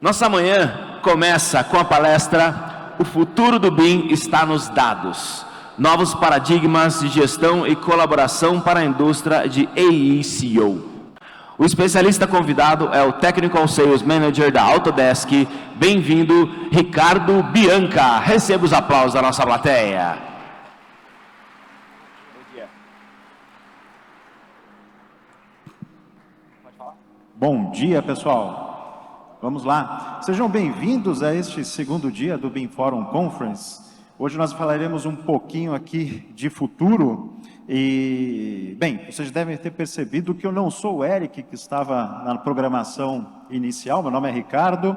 Nossa manhã começa com a palestra O Futuro do BIM está nos dados. Novos paradigmas de gestão e colaboração para a indústria de AECO. O especialista convidado é o Technical Sales Manager da Autodesk. Bem-vindo, Ricardo Bianca. Receba os aplausos da nossa plateia. Bom dia, pessoal. Vamos lá. Sejam bem-vindos a este segundo dia do BIM Forum Conference. Hoje nós falaremos um pouquinho aqui de futuro e, bem, vocês devem ter percebido que eu não sou o Eric, que estava na programação inicial. Meu nome é Ricardo,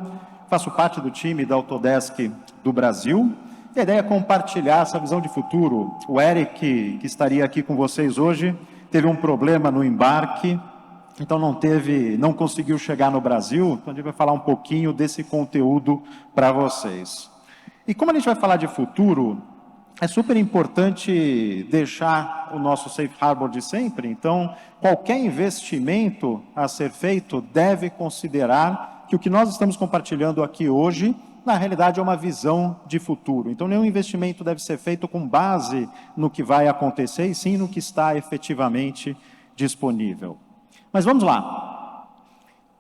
faço parte do time da Autodesk do Brasil. E a ideia é compartilhar essa visão de futuro. O Eric, que estaria aqui com vocês hoje, teve um problema no embarque, então não conseguiu chegar no Brasil. Então a gente vai falar um pouquinho desse conteúdo para vocês. E como a gente vai falar de futuro, é super importante deixar o nosso safe harbor de sempre. Então, qualquer investimento a ser feito deve considerar que o que nós estamos compartilhando aqui hoje, na realidade, é uma visão de futuro. Então, nenhum investimento deve ser feito com base no que vai acontecer, e sim no que está efetivamente disponível. Mas vamos lá.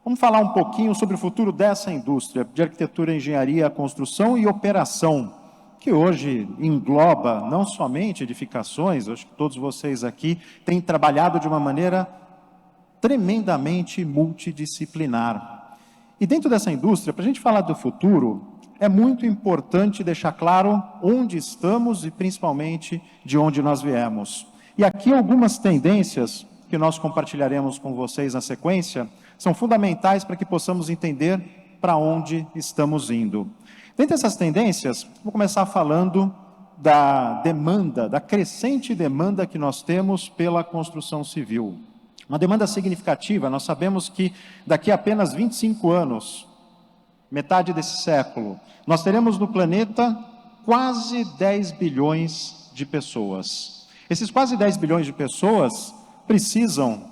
Vamos falar um pouquinho sobre o futuro dessa indústria de arquitetura, engenharia, construção e operação, que hoje engloba não somente edificações. Acho que todos vocês aqui têm trabalhado de uma maneira tremendamente multidisciplinar. E dentro dessa indústria, para a gente falar do futuro, é muito importante deixar claro onde estamos e principalmente de onde nós viemos. E aqui algumas tendências que nós compartilharemos com vocês na sequência, são fundamentais para que possamos entender para onde estamos indo. Dentre essas tendências, vou começar falando da demanda, da crescente demanda que nós temos pela construção civil. Uma demanda significativa. Nós sabemos que daqui a apenas 25 anos, metade desse século, nós teremos no planeta quase 10 bilhões de pessoas. Esses quase 10 bilhões de pessoas precisam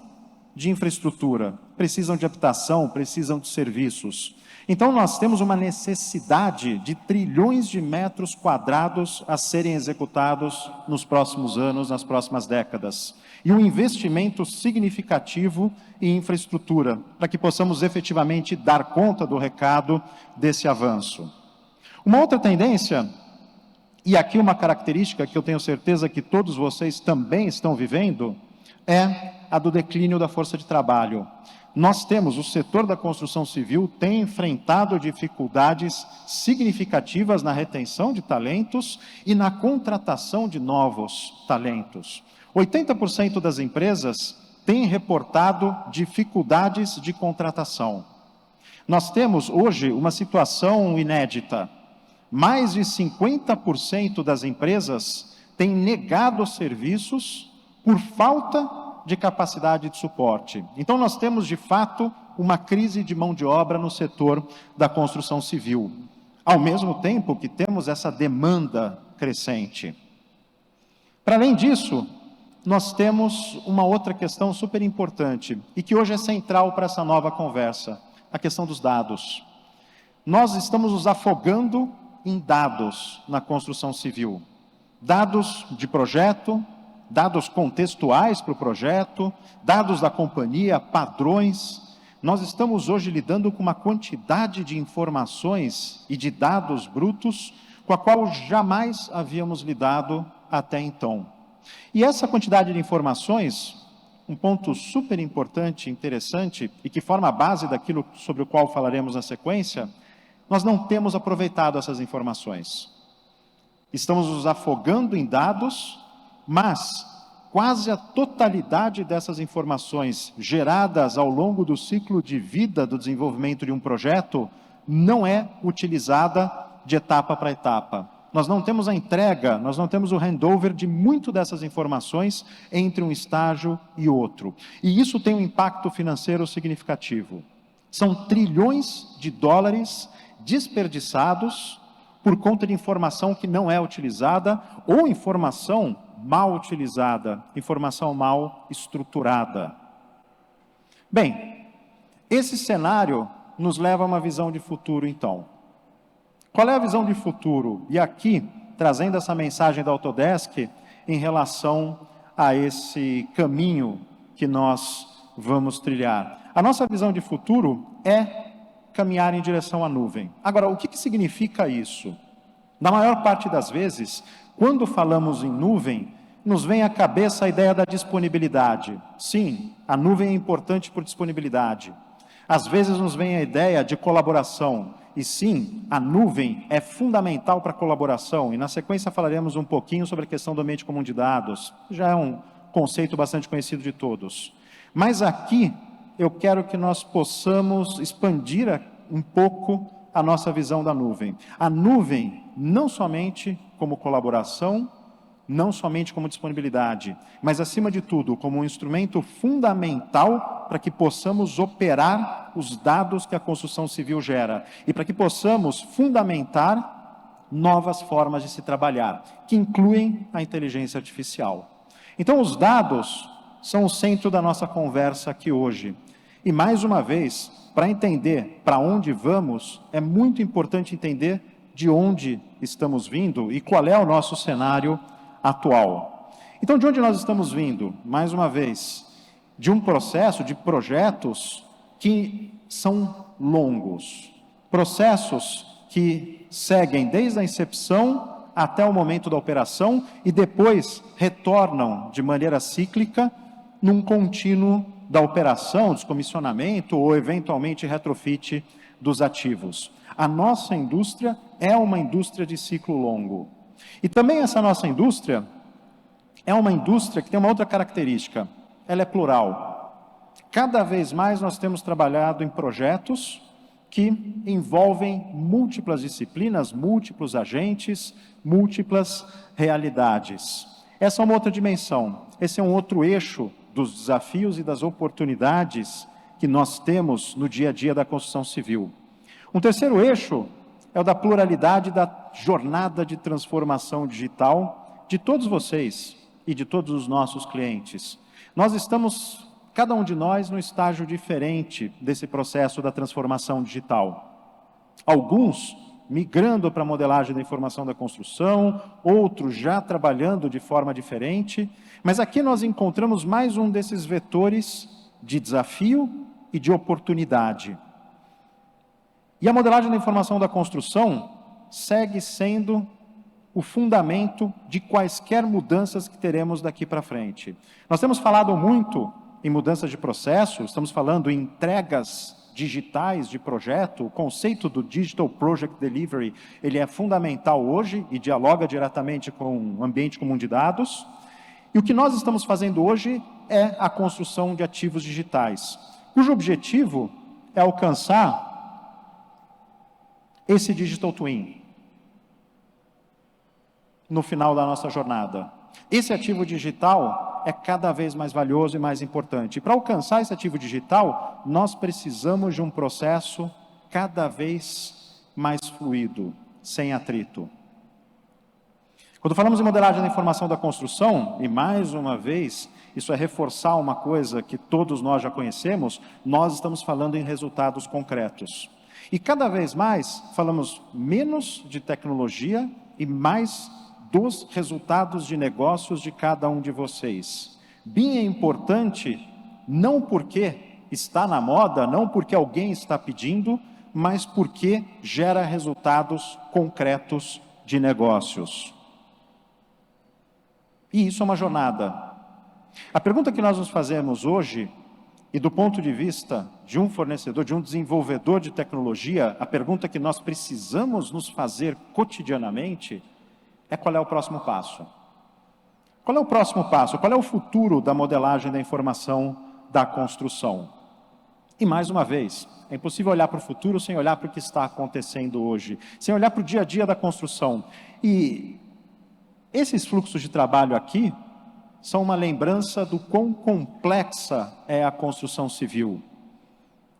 de infraestrutura, precisam de habitação, precisam de serviços. Então nós temos uma necessidade de trilhões de metros quadrados a serem executados nos próximos anos, nas próximas décadas. E um investimento significativo em infraestrutura, para que possamos efetivamente dar conta do recado desse avanço. Uma outra tendência, e aqui uma característica que eu tenho certeza que todos vocês também estão vivendo, é a do declínio da força de trabalho. Nós temos, o setor da construção civil tem enfrentado dificuldades significativas na retenção de talentos e na contratação de novos talentos. 80% das empresas têm reportado dificuldades de contratação. Nós temos hoje uma situação inédita. Mais de 50% das empresas têm negado serviços por falta de capacidade de suporte. Então nós temos de fato uma crise de mão de obra no setor da construção civil, ao mesmo tempo que temos essa demanda crescente. Para além disso, nós temos uma outra questão super importante e que hoje é central para essa nova conversa, a questão dos dados. Nós estamos nos afogando em dados na construção civil, dados de projeto, dados contextuais para o projeto, dados da companhia, padrões. Nós estamos hoje lidando com uma quantidade de informações e de dados brutos com a qual jamais havíamos lidado até então. E essa quantidade de informações, um ponto super importante, interessante, e que forma a base daquilo sobre o qual falaremos na sequência, nós não temos aproveitado essas informações. Estamos nos afogando em dados, mas quase a totalidade dessas informações geradas ao longo do ciclo de vida do desenvolvimento de um projeto não é utilizada de etapa para etapa. Nós não temos a entrega, nós não temos o handover de muito dessas informações entre um estágio e outro. E isso tem um impacto financeiro significativo. São trilhões de dólares desperdiçados por conta de informação que não é utilizada ou informação mal utilizada, informação mal estruturada. Bem, esse cenário nos leva a uma visão de futuro, então. Qual é a visão de futuro? E aqui, trazendo essa mensagem da Autodesk em relação a esse caminho que nós vamos trilhar. A nossa visão de futuro é caminhar em direção à nuvem. Agora, o que significa isso? Na maior parte das vezes, quando falamos em nuvem, nos vem à cabeça a ideia da disponibilidade. Sim, a nuvem é importante por disponibilidade. Às vezes nos vem a ideia de colaboração. E sim, a nuvem é fundamental para a colaboração. E na sequência falaremos um pouquinho sobre a questão do ambiente comum de dados. Já é um conceito bastante conhecido de todos. Mas aqui eu quero que nós possamos expandir um pouco a nossa visão da nuvem. A nuvem, não somente como colaboração, não somente como disponibilidade, mas acima de tudo, como um instrumento fundamental para que possamos operar os dados que a construção civil gera e para que possamos fundamentar novas formas de se trabalhar, que incluem a inteligência artificial. Então, os dados são o centro da nossa conversa aqui hoje. E mais uma vez, para entender para onde vamos, é muito importante entender de onde estamos vindo e qual é o nosso cenário atual. Então, de onde nós estamos vindo? Mais uma vez, de um processo de projetos que são longos. Processos que seguem desde a incepção até o momento da operação e depois retornam de maneira cíclica num contínuo da operação, descomissionamento ou eventualmente retrofit dos ativos. A nossa indústria é uma indústria de ciclo longo. E também essa nossa indústria é uma indústria que tem uma outra característica, ela é plural. Cada vez mais nós temos trabalhado em projetos que envolvem múltiplas disciplinas, múltiplos agentes, múltiplas realidades. Essa é uma outra dimensão, esse é um outro eixo dos desafios e das oportunidades que nós temos no dia a dia da construção civil. Um terceiro eixo é o da pluralidade da jornada de transformação digital de todos vocês e de todos os nossos clientes. Nós estamos, cada um de nós, num estágio diferente desse processo da transformação digital. Alguns migrando para a modelagem da informação da construção, outros já trabalhando de forma diferente, mas aqui nós encontramos mais um desses vetores de desafio e de oportunidade. E a modelagem da informação da construção segue sendo o fundamento de quaisquer mudanças que teremos daqui para frente. Nós temos falado muito em mudanças de processo, estamos falando em entregas digitais de projeto, o conceito do Digital Project Delivery, ele é fundamental hoje e dialoga diretamente com o ambiente comum de dados. E o que nós estamos fazendo hoje é a construção de ativos digitais, cujo objetivo é alcançar esse Digital Twin no final da nossa jornada. Esse ativo digital é cada vez mais valioso e mais importante. E para alcançar esse ativo digital, nós precisamos de um processo cada vez mais fluido, sem atrito. Quando falamos em modelagem da informação da construção, e mais uma vez, isso é reforçar uma coisa que todos nós já conhecemos, nós estamos falando em resultados concretos. E cada vez mais falamos menos de tecnologia e mais dos resultados de negócios de cada um de vocês. BIM é importante não porque está na moda, não porque alguém está pedindo, mas porque gera resultados concretos de negócios. E isso é uma jornada. A pergunta que nós nos fazemos hoje, e do ponto de vista de um fornecedor, de um desenvolvedor de tecnologia, a pergunta que nós precisamos nos fazer cotidianamente é qual é o próximo passo. Qual é o próximo passo? Qual é o futuro da modelagem da informação da construção? E mais uma vez, é impossível olhar para o futuro sem olhar para o que está acontecendo hoje, sem olhar para o dia a dia da construção. E esses fluxos de trabalho aqui são uma lembrança do quão complexa é a construção civil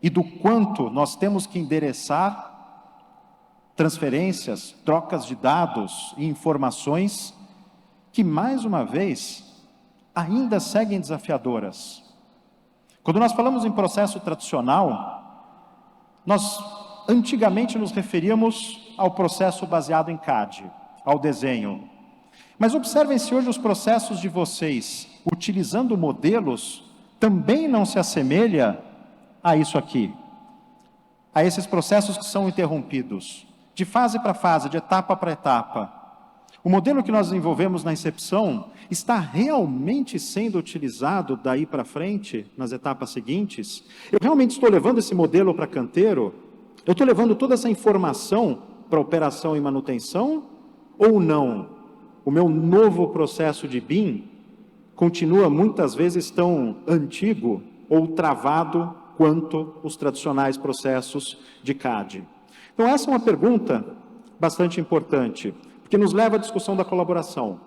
e do quanto nós temos que endereçar transferências, trocas de dados e informações que, mais uma vez, ainda seguem desafiadoras. Quando nós falamos em processo tradicional, Nós antigamente nos referíamos ao processo baseado em CAD, ao desenho. Mas observem se hoje os processos de vocês, utilizando modelos, também não se assemelha a isso aqui. A esses processos que são interrompidos, de fase para fase, de etapa para etapa. O modelo que nós desenvolvemos na Incepção está realmente sendo utilizado daí para frente, nas etapas seguintes? Eu realmente estou levando esse modelo para canteiro? Eu estou levando toda essa informação para operação e manutenção? Ou não? O meu novo processo de BIM continua muitas vezes tão antigo ou travado quanto os tradicionais processos de CAD. Então essa é uma pergunta bastante importante, porque nos leva à discussão da colaboração.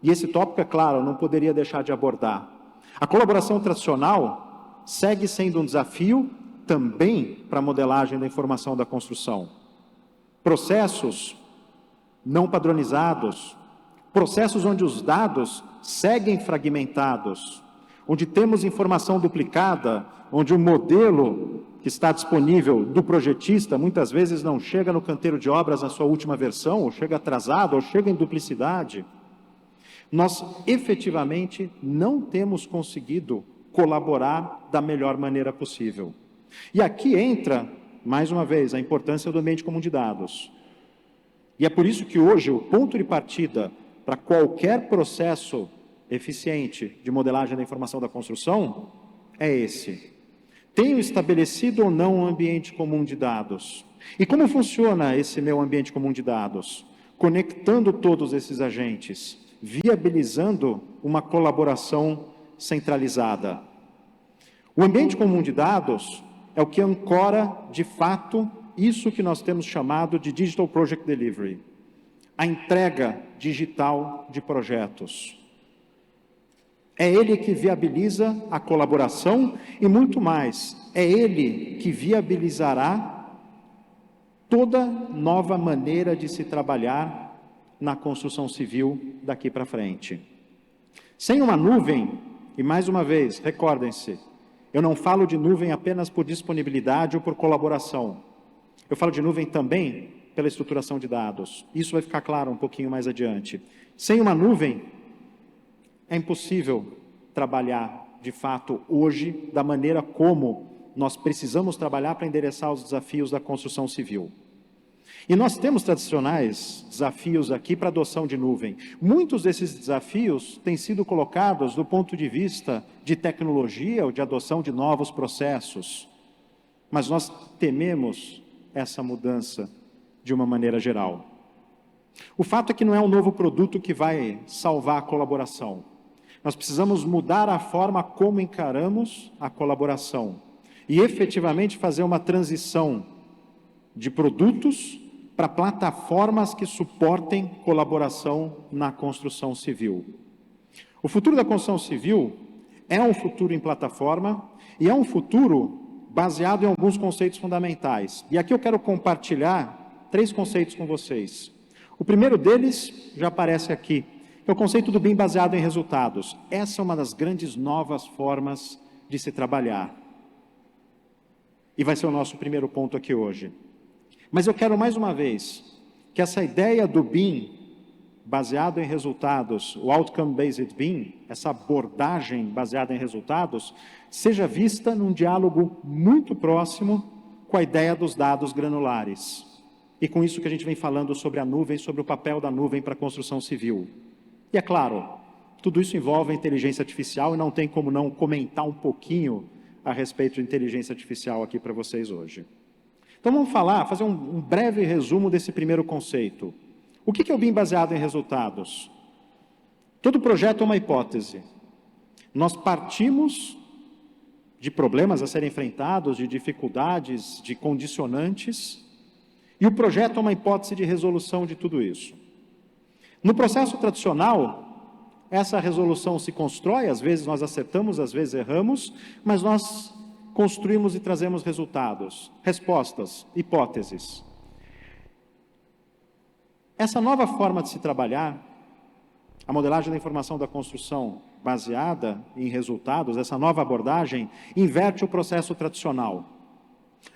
E esse tópico, é claro, eu não poderia deixar de abordar. A colaboração tradicional segue sendo um desafio também para a modelagem da informação da construção. Processos não padronizados, processos onde os dados seguem fragmentados, onde temos informação duplicada, onde o modelo que está disponível do projetista muitas vezes não chega no canteiro de obras na sua última versão, ou chega atrasado, ou chega em duplicidade. Nós efetivamente não temos conseguido colaborar da melhor maneira possível. E aqui entra, mais uma vez, a importância do ambiente comum de dados. E é por isso que hoje o ponto de partida para qualquer processo eficiente de modelagem da informação da construção é esse. Tenho estabelecido ou não um ambiente comum de dados? E como funciona esse meu ambiente comum de dados? Conectando todos esses agentes, viabilizando uma colaboração centralizada. O ambiente comum de dados é o que ancora, de fato, isso que nós temos chamado de Digital Project Delivery. A entrega digital de projetos. É ele que viabiliza a colaboração e muito mais. É ele que viabilizará toda nova maneira de se trabalhar na construção civil daqui para frente. Sem uma nuvem, e mais uma vez, recordem-se, eu não falo de nuvem apenas por disponibilidade ou por colaboração. Eu falo de nuvem também pela estruturação de dados. Isso vai ficar claro um pouquinho mais adiante. Sem uma nuvem, é impossível trabalhar, de fato, hoje, da maneira como nós precisamos trabalhar para endereçar os desafios da construção civil. E nós temos tradicionais desafios aqui para adoção de nuvem. Muitos desses desafios têm sido colocados do ponto de vista de tecnologia ou de adoção de novos processos. Mas nós tememos essa mudança de uma maneira geral. O fato é que não é um novo produto que vai salvar a colaboração. Nós precisamos mudar a forma como encaramos a colaboração e efetivamente fazer uma transição de produtos para plataformas que suportem colaboração na construção civil. O futuro da construção civil é um futuro em plataforma e é um futuro baseado em alguns conceitos fundamentais. E aqui eu quero compartilhar 3 conceitos com vocês. O primeiro deles já aparece aqui, é o conceito do BIM baseado em resultados. Essa é uma das grandes novas formas de se trabalhar. E vai ser o nosso primeiro ponto aqui hoje. Mas eu quero mais uma vez que essa ideia do BIM baseado em resultados, o Outcome Based BIM, essa abordagem baseada em resultados, seja vista num diálogo muito próximo com a ideia dos dados granulares. E com isso que a gente vem falando sobre a nuvem, sobre o papel da nuvem para a construção civil. E é claro, tudo isso envolve a inteligência artificial e não tem como não comentar um pouquinho a respeito de inteligência artificial aqui para vocês hoje. Então vamos fazer um breve resumo desse primeiro conceito. O que é o BIM baseado em resultados? Todo projeto é uma hipótese. Nós partimos de problemas a serem enfrentados, de dificuldades, de condicionantes, e o projeto é uma hipótese de resolução de tudo isso. No processo tradicional, essa resolução se constrói, às vezes nós acertamos, às vezes erramos, mas nós construímos e trazemos resultados, respostas, hipóteses. Essa nova forma de se trabalhar, a modelagem da informação da construção baseada em resultados, essa nova abordagem, inverte o processo tradicional.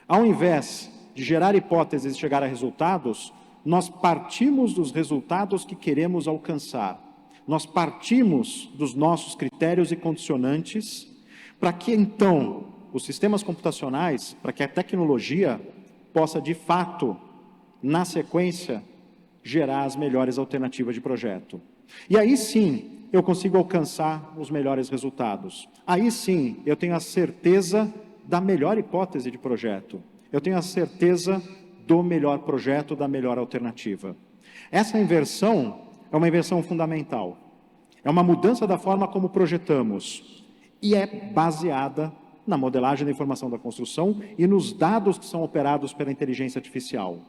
Ao invés de gerar hipóteses e chegar a resultados, nós partimos dos resultados que queremos alcançar. Nós partimos dos nossos critérios e condicionantes para que, então, os sistemas computacionais, para que a tecnologia possa, de fato, na sequência, gerar as melhores alternativas de projeto. E aí sim, eu consigo alcançar os melhores resultados. Aí sim, eu tenho a certeza da melhor hipótese de projeto. Eu tenho a certeza do melhor projeto, da melhor alternativa. Essa inversão é uma inversão fundamental. É uma mudança da forma como projetamos. E é baseada na modelagem da informação da construção e nos dados que são operados pela inteligência artificial.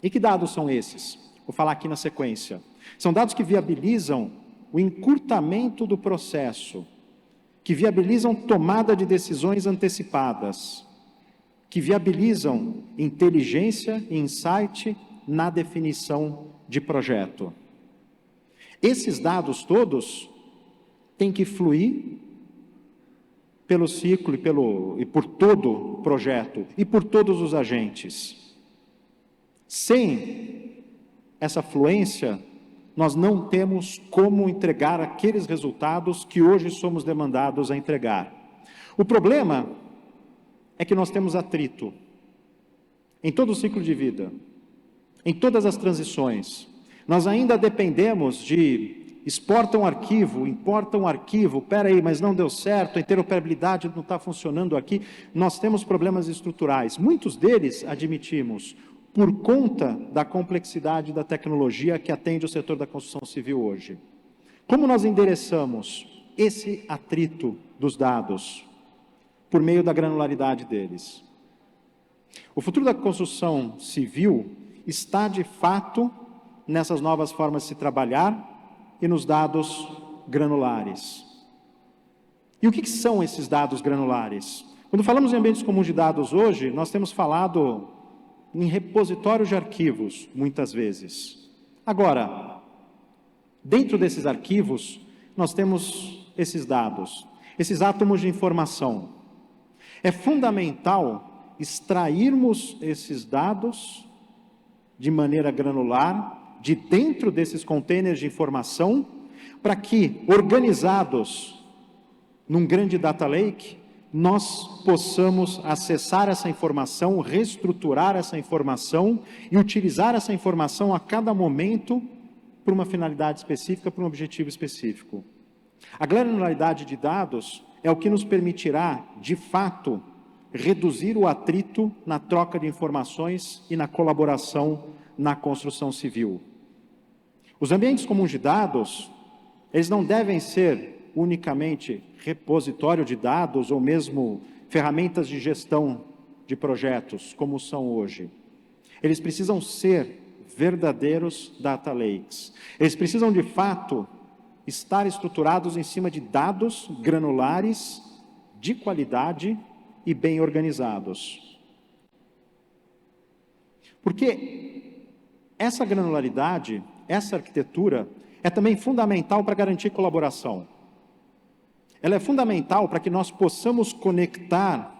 E que dados são esses? Vou falar aqui na sequência. São dados que viabilizam o encurtamento do processo, que viabilizam tomada de decisões antecipadas, que viabilizam inteligência e insight na definição de projeto. Esses dados todos têm que fluir pelo ciclo e por todo o projeto e por todos os agentes. Sem essa fluência, nós não temos como entregar aqueles resultados que hoje somos demandados a entregar. O problema é que nós temos atrito em todo o ciclo de vida, em todas as transições. Nós ainda dependemos de exporta um arquivo, importa um arquivo, espera aí, mas não deu certo, a interoperabilidade não está funcionando aqui. Nós temos problemas estruturais, muitos deles, admitimos, por conta da complexidade da tecnologia que atende o setor da construção civil hoje. Como nós endereçamos esse atrito dos dados? Por meio da granularidade deles. O futuro da construção civil está, de fato, nessas novas formas de se trabalhar e nos dados granulares. E o que são esses dados granulares? Quando falamos em ambientes comuns de dados hoje, nós temos falado em repositórios de arquivos, muitas vezes. Agora, dentro desses arquivos, nós temos esses dados, esses átomos de informação. É fundamental extrairmos esses dados de maneira granular, de dentro desses containers de informação, para que, organizados num grande data lake, nós possamos acessar essa informação, reestruturar essa informação e utilizar essa informação a cada momento para uma finalidade específica, para um objetivo específico. A granularidade de dados é o que nos permitirá, de fato, reduzir o atrito na troca de informações e na colaboração na construção civil. Os ambientes comuns de dados, eles não devem ser unicamente repositório de dados ou mesmo ferramentas de gestão de projetos, como são hoje. Eles precisam ser verdadeiros data lakes. Eles precisam, de fato, estar estruturados em cima de dados granulares, de qualidade e bem organizados. Porque essa granularidade, essa arquitetura, é também fundamental para garantir colaboração. Ela é fundamental para que nós possamos conectar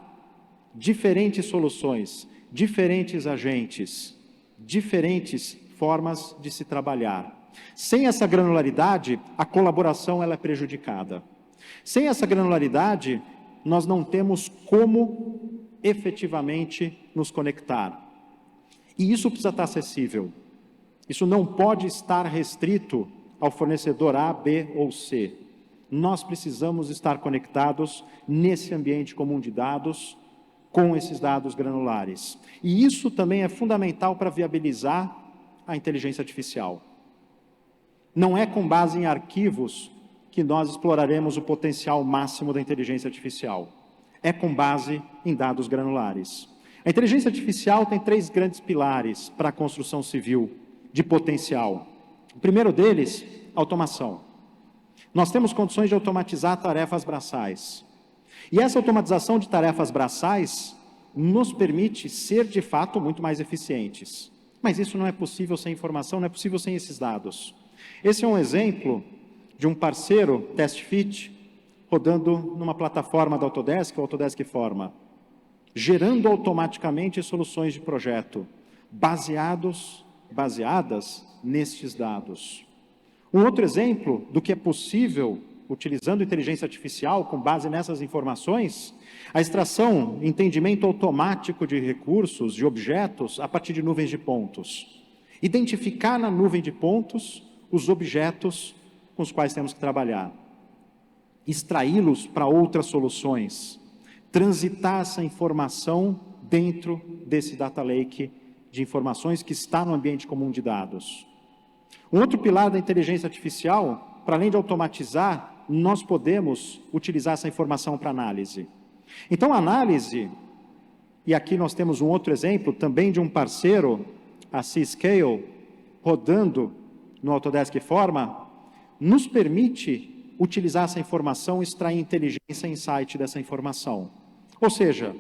diferentes soluções, diferentes agentes, diferentes formas de se trabalhar. Sem essa granularidade, a colaboração ela é prejudicada. Sem essa granularidade, nós não temos como efetivamente nos conectar. E isso precisa estar acessível. Isso não pode estar restrito ao fornecedor A, B ou C. Nós precisamos estar conectados nesse ambiente comum de dados, com esses dados granulares. E isso também é fundamental para viabilizar a inteligência artificial. Não é com base em arquivos que nós exploraremos o potencial máximo da inteligência artificial. É com base em dados granulares. A inteligência artificial tem 3 grandes pilares para a construção civil de potencial. O primeiro deles, automação. Nós temos condições de automatizar tarefas braçais. E essa automatização de tarefas braçais nos permite ser, de fato, muito mais eficientes. Mas isso não é possível sem informação, não é possível sem esses dados. Esse é um exemplo de um parceiro, TestFit, rodando numa plataforma da Autodesk, o Autodesk Forma. gerando automaticamente soluções de projeto, baseadas nestes dados. Um outro exemplo do que é possível utilizando inteligência artificial com base nessas informações, a extração e entendimento automático de recursos, de objetos, a partir de nuvens de pontos. Identificar na nuvem de pontos os objetos com os quais temos que trabalhar. Extraí-los para outras soluções. Transitar essa informação dentro desse data lake de informações que está no ambiente comum de dados. Um outro pilar da inteligência artificial, para além de automatizar, nós podemos utilizar essa informação para análise. Então, a análise, e aqui nós temos um outro exemplo, também de um parceiro, a C-Scale, rodando no Autodesk Forma, nos permite utilizar essa informação, extrair inteligência e insight dessa informação. Ou seja,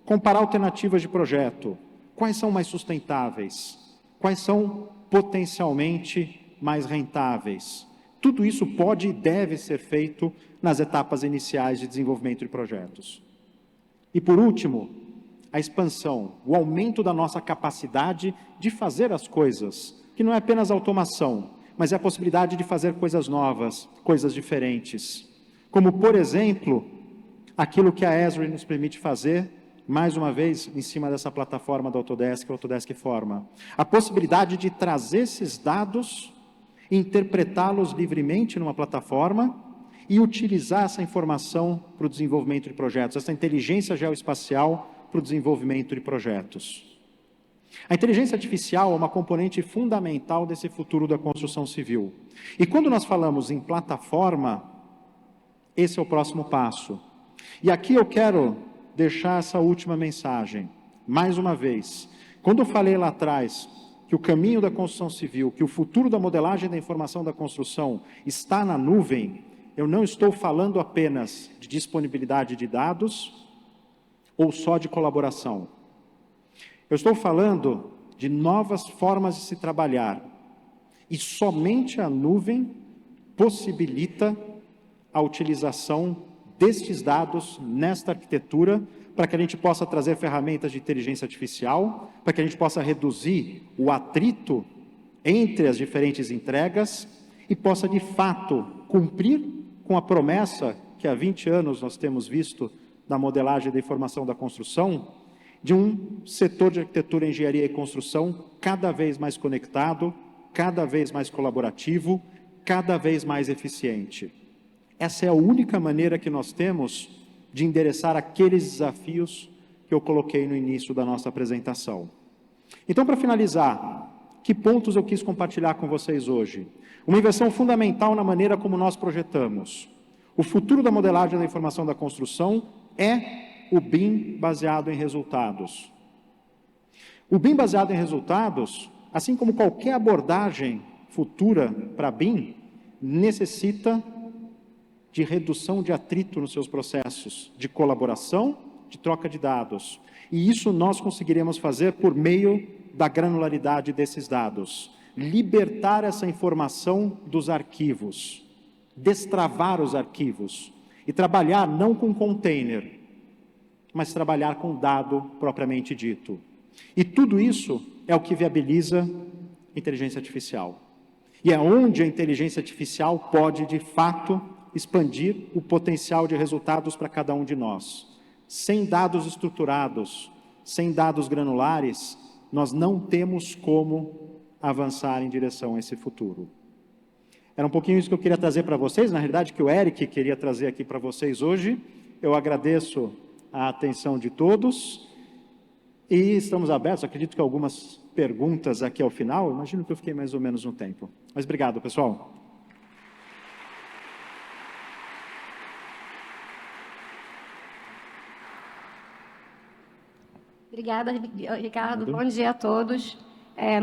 comparar alternativas de projeto, quais são mais sustentáveis, quais são potencialmente mais rentáveis. Tudo isso pode e deve ser feito nas etapas iniciais de desenvolvimento de projetos. E por último, a expansão, o aumento da nossa capacidade de fazer as coisas, que não é apenas automação, mas é a possibilidade de fazer coisas novas, coisas diferentes. Como, por exemplo, aquilo que a Esri nos permite fazer, mais uma vez, em cima dessa plataforma da Autodesk, a Autodesk Forma. A possibilidade de trazer esses dados, interpretá-los livremente numa plataforma e utilizar essa informação para o desenvolvimento de projetos, essa inteligência geoespacial para o desenvolvimento de projetos. A inteligência artificial é uma componente fundamental desse futuro da construção civil. E quando nós falamos em plataforma, esse é o próximo passo. E aqui eu quero deixar essa última mensagem. Mais uma vez, quando eu falei lá atrás que o caminho da construção civil, que o futuro da modelagem da informação da construção está na nuvem, eu não estou falando apenas de disponibilidade de dados ou só de colaboração. Eu estou falando de novas formas de se trabalhar. E somente a nuvem possibilita a utilização destes dados nesta arquitetura para que a gente possa trazer ferramentas de inteligência artificial, para que a gente possa reduzir o atrito entre as diferentes entregas e possa, de fato, cumprir com a promessa que há 20 anos nós temos visto da modelagem da informação da construção, de um setor de arquitetura, engenharia e construção cada vez mais conectado, cada vez mais colaborativo, cada vez mais eficiente. Essa é a única maneira que nós temos de endereçar aqueles desafios que eu coloquei no início da nossa apresentação. Então, para finalizar, que pontos eu quis compartilhar com vocês hoje? Uma inversão fundamental na maneira como nós projetamos. O futuro da modelagem da informação da construção é o BIM baseado em resultados. O BIM baseado em resultados, assim como qualquer abordagem futura para BIM, necessita de redução de atrito nos seus processos, de colaboração, de troca de dados. E isso nós conseguiremos fazer por meio da granularidade desses dados. Libertar essa informação dos arquivos, destravar os arquivos e trabalhar não com container, mas trabalhar com dado propriamente dito. E tudo isso é o que viabiliza inteligência artificial. E é onde a inteligência artificial pode, de fato, expandir o potencial de resultados para cada um de nós. Sem dados estruturados, sem dados granulares, nós não temos como avançar em direção a esse futuro. Era um pouquinho isso que eu queria trazer para vocês, na realidade que o Eric queria trazer aqui para vocês hoje. Eu agradeço a atenção de todos e estamos abertos, acredito que algumas perguntas aqui ao final, imagino que eu fiquei mais ou menos no tempo. Mas obrigado, pessoal. Obrigada, Ricardo. Bom dia a todos.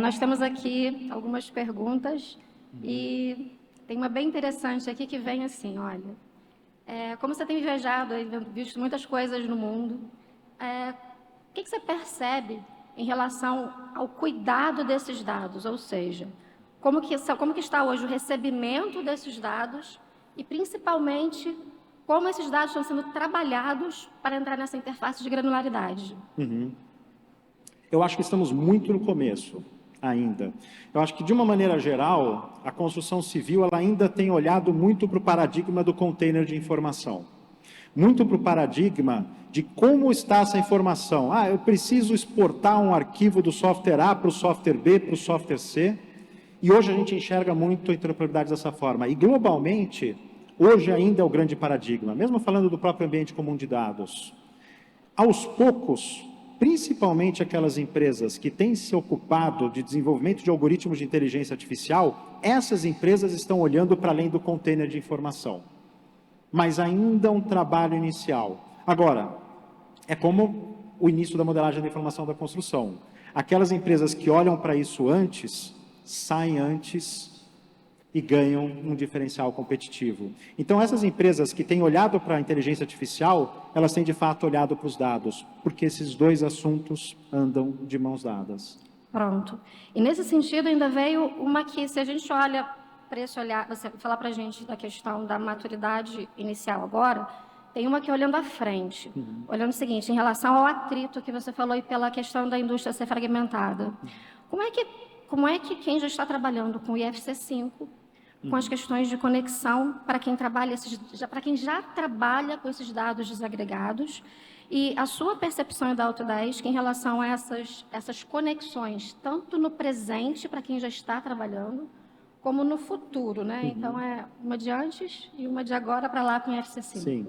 Nós temos aqui algumas perguntas e tem uma bem interessante aqui que vem assim, olha. Como você tem viajado e visto muitas coisas no mundo, o que você percebe em relação ao cuidado desses dados? Ou seja, como que está hoje o recebimento desses dados e, principalmente, como esses dados estão sendo trabalhados para entrar nessa interface de granularidade. Eu acho que estamos muito no começo ainda. Eu acho que, de uma maneira geral, a construção civil ela ainda tem olhado muito para o paradigma do container de informação. Muito para o paradigma de como está essa informação. Eu preciso exportar um arquivo do software A para o software B, para o software C. E hoje a gente enxerga muito a interoperabilidade dessa forma. E, globalmente, hoje ainda é o grande paradigma. Mesmo falando do próprio ambiente comum de dados. Aos poucos, principalmente aquelas empresas que têm se ocupado de desenvolvimento de algoritmos de inteligência artificial, essas empresas estão olhando para além do container de informação. Mas ainda é um trabalho inicial. Agora, é como o início da modelagem da informação da construção. Aquelas empresas que olham para isso antes, saem antes e ganham um diferencial competitivo. Então, essas empresas que têm olhado para a inteligência artificial, elas têm de fato olhado para os dados, porque esses dois assuntos andam de mãos dadas. Pronto. E nesse sentido ainda veio uma que, se a gente olha para esse olhar, você falar para a gente da questão da maturidade inicial agora, tem uma que olhando à frente, olhando o seguinte, em relação ao atrito que você falou e pela questão da indústria ser fragmentada. Como é que quem já está trabalhando com o IFC5, com as questões de conexão para quem trabalha para quem já trabalha com esses dados desagregados, e a sua percepção da Autodesk em relação a essas conexões, tanto no presente para quem já está trabalhando, como no futuro, né? Então, é uma de antes e uma de agora para lá com o IFC5. Sim.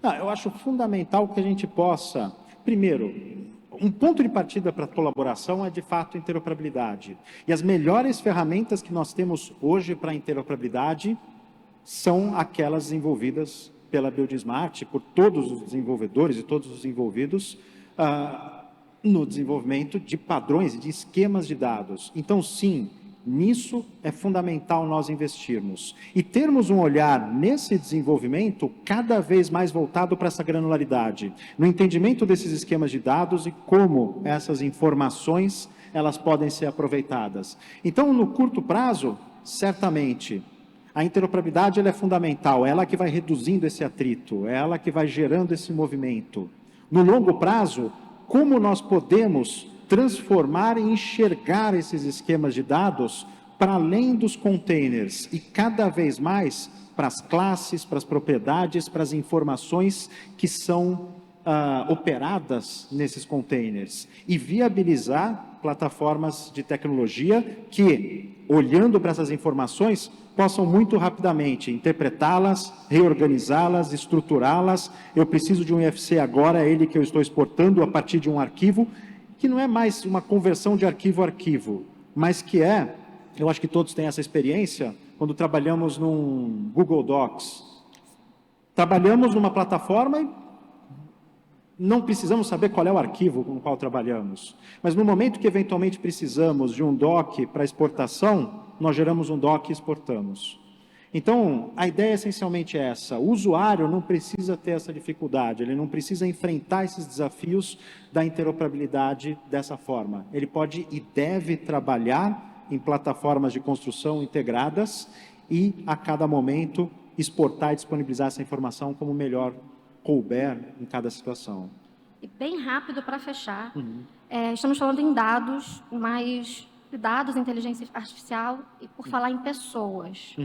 Eu acho fundamental que a gente possa, primeiro, um ponto de partida para a colaboração é, de fato, a interoperabilidade. E as melhores ferramentas que nós temos hoje para a interoperabilidade são aquelas desenvolvidas pela BuildSmart, por todos os desenvolvedores e todos os envolvidos no desenvolvimento de padrões e de esquemas de dados. Então, sim, nisso é fundamental nós investirmos e termos um olhar nesse desenvolvimento cada vez mais voltado para essa granularidade, no entendimento desses esquemas de dados e como essas informações elas podem ser aproveitadas. Então, no curto prazo, certamente, a interoperabilidade ela é fundamental, é ela que vai reduzindo esse atrito, é ela que vai gerando esse movimento. No longo prazo, como nós podemos transformar e enxergar esses esquemas de dados para além dos containers e cada vez mais para as classes, para as propriedades, para as informações que são operadas nesses containers e viabilizar plataformas de tecnologia que, olhando para essas informações, possam muito rapidamente interpretá-las, reorganizá-las, estruturá-las. Eu preciso de um IFC agora, é ele que eu estou exportando a partir de um arquivo, que não é mais uma conversão de arquivo a arquivo, mas que é, eu acho que todos têm essa experiência, quando trabalhamos num Google Docs. Trabalhamos numa plataforma e não precisamos saber qual é o arquivo com o qual trabalhamos. Mas no momento que eventualmente precisamos de um doc para exportação, nós geramos um doc e exportamos. Então, a ideia é essencialmente essa. O usuário não precisa ter essa dificuldade, ele não precisa enfrentar esses desafios da interoperabilidade dessa forma. Ele pode e deve trabalhar em plataformas de construção integradas e, a cada momento, exportar e disponibilizar essa informação como melhor couber em cada situação. E bem rápido para fechar, estamos falando em dados, mas dados, inteligência artificial e por falar em pessoas.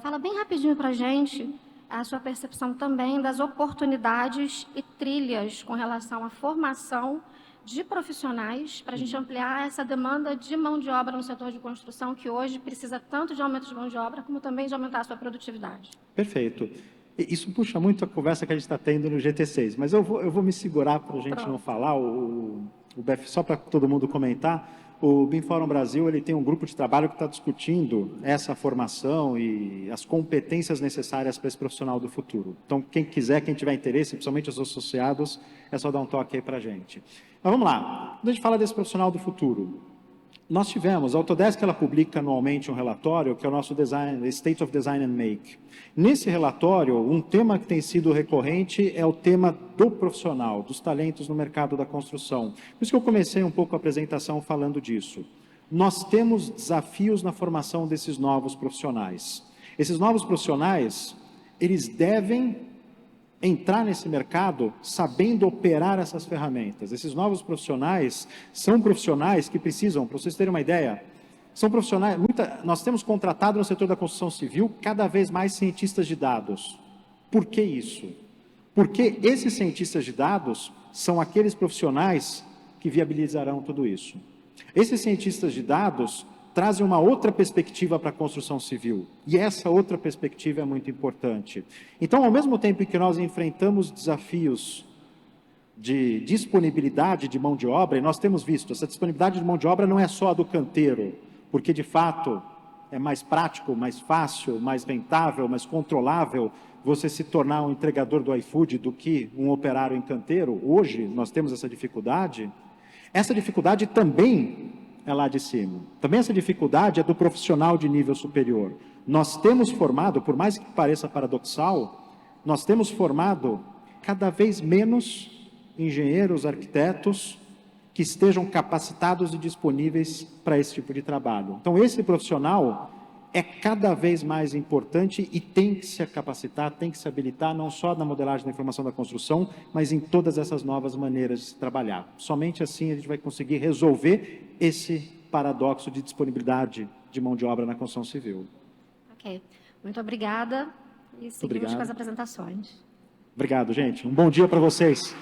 Fala bem rapidinho para a gente a sua percepção também das oportunidades e trilhas com relação à formação de profissionais para a gente ampliar essa demanda de mão de obra no setor de construção, que hoje precisa tanto de aumento de mão de obra, como também de aumentar a sua produtividade. Perfeito. Isso puxa muito a conversa que a gente está tendo no GT6, mas eu vou me segurar para a gente não falar, o BF, só para todo mundo comentar. O BIM Fórum Brasil ele tem um grupo de trabalho que está discutindo essa formação e as competências necessárias para esse profissional do futuro. Então, quem quiser, quem tiver interesse, principalmente os associados, é só dar um toque aí para a gente. Mas vamos lá, quando a gente fala desse profissional do futuro, nós tivemos, a Autodesk ela publica anualmente um relatório que é o nosso State of Design and Make. Nesse relatório, um tema que tem sido recorrente é o tema do profissional, dos talentos no mercado da construção. Por isso que eu comecei um pouco a apresentação falando disso. Nós temos desafios na formação desses novos profissionais. Esses novos profissionais, eles devem entrar nesse mercado sabendo operar essas ferramentas. Esses novos profissionais são profissionais que precisam, para vocês terem uma ideia, são profissionais, nós temos contratado no setor da construção civil cada vez mais cientistas de dados. Por que isso? Porque esses cientistas de dados são aqueles profissionais que viabilizarão tudo isso. Esses cientistas de dados trazem uma outra perspectiva para a construção civil. E essa outra perspectiva é muito importante. Então, ao mesmo tempo que nós enfrentamos desafios de disponibilidade de mão de obra, e nós temos visto, essa disponibilidade de mão de obra não é só a do canteiro, porque, de fato, é mais prático, mais fácil, mais rentável, mais controlável você se tornar um entregador do iFood do que um operário em canteiro. Hoje, nós temos essa dificuldade. Essa dificuldade também é lá de cima. Também essa dificuldade é do profissional de nível superior. Nós temos formado, por mais que pareça paradoxal, nós temos formado cada vez menos engenheiros, arquitetos que estejam capacitados e disponíveis para esse tipo de trabalho. Então, esse profissional é cada vez mais importante e tem que se capacitar, tem que se habilitar, não só na modelagem da informação da construção, mas em todas essas novas maneiras de se trabalhar. Somente assim a gente vai conseguir resolver esse paradoxo de disponibilidade de mão de obra na construção civil. Ok. Muito obrigada. E seguimos com as apresentações. Obrigado, gente. Um bom dia para vocês.